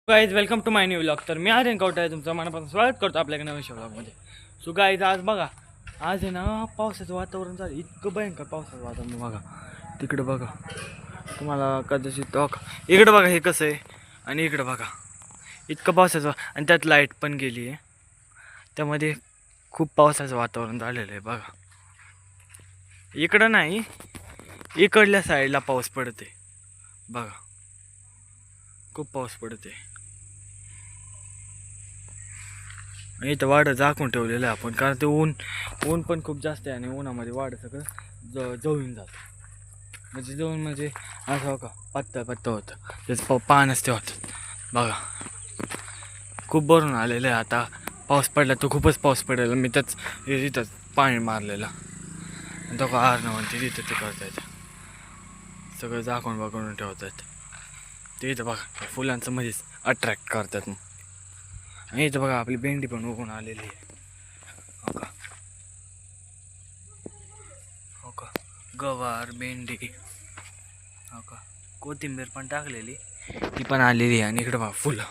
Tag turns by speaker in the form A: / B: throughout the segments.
A: Guys welcome to my new vlog. तर मी आर्यन कवटा आहे, तुमचं मनापासून स्वागत करतो आपल्या एका नवीन व्लॉगमध्ये. सो गाईज आज बघा, आज आहे ना पावसाचं वातावरण झालं, इतकं भयंकर पावसाचं वातावरण. बघा तिकडे बघा, तुम्हाला कदाचित इकडे बघा हे कसं आहे, आणि इकडे बघा इतकं पावसाचं, आणि त्यात लाईट पण गेली आहे. त्यामध्ये खूप पावसाचं वातावरण झालेलं आहे. बघा इकडं नाही, इकडल्या साईडला पाऊस पडते. बघा खूप पाऊस पडते. इथं वाडं झाकून ठेवलेलं आहे आपण, कारण ते ऊन पण खूप जास्त आहे, आणि उन्हामध्ये वाडं सगळं जळून जातं. म्हणजे जळून म्हणजे असं का पत्ता होतं, त्याचं पानच ते होतं. बघा खूप भरून आलेलं आहे. आता पाऊस पडला तर खूपच पाऊस पडेल. मी इथंच पाणी मारलेलं, तो का आर म्हणते तिथं ते करतायत, सगळं झाकून बघून ठेवतात. ते इथं बघा फुलांचं मध्येच अट्रॅक्ट करतात. आणि इथं बघा आपली भेंडी पण उगून आलेली आहे. हो का गवार, भेंडी, हो का कोथिंबीर पण टाकलेली, ती पण आलेली आहे. आणि इकडे बघा फुलं.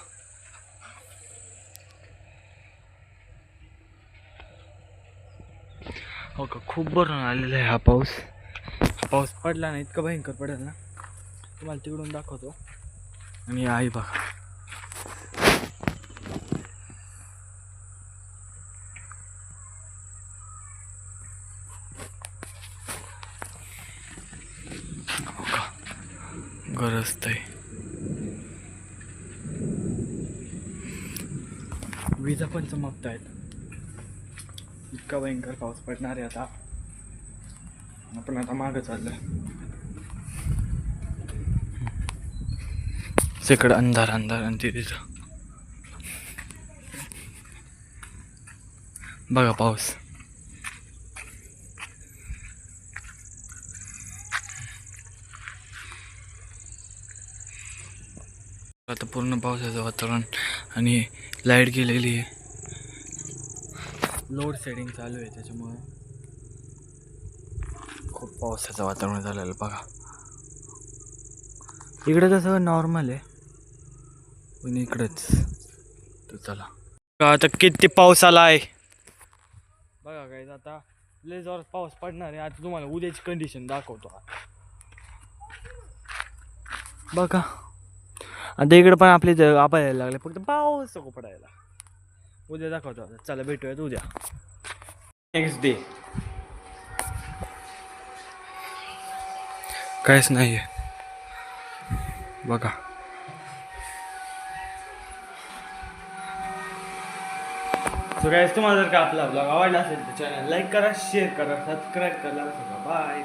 A: हो का खूप भरून आलेला आहे. हा पाऊस पडला ना, इतकं भयंकर पडेल ना, तुम्हाला तिकडून दाखवतो. आणि आई बघा गरजतंय, विजा पण चमकतायत. इतका भयंकर पाऊस पडणार आहे. आता आपण मागं चाललोय, तिकडं अंधार आणि तिथं बघा पाऊस. आता पूर्ण पावसाचं वातावरण, आणि लाईट गेलेली आहे. लोड शेडिंग चालू आहे, त्याच्यामुळे खूप पावसाचं वातावरण झालेलं. बघा इकडे तर सगळं नॉर्मल आहे, पण इकडेच तर चला आता किती पाऊस आला आहे बघा. काय आता लय जोरात पाऊस पडणार आहे. आता तुम्हाला उद्याची कंडिशन दाखवतो. बघा आता इकडे पण आपले आभाळ यायला लागले, फक्त पाऊस नको पडायला. उद्या दाखवतो. चला भेटूयात उद्या. नेक्स्ट डे काहीच नाही आहे. बघा सो गाइस, तुम्हाला जर का आपला ब्लॉग आवडला असेल तर चॅनल लाईक करा, शेअर करा, सबस्क्राईब करा. बाय.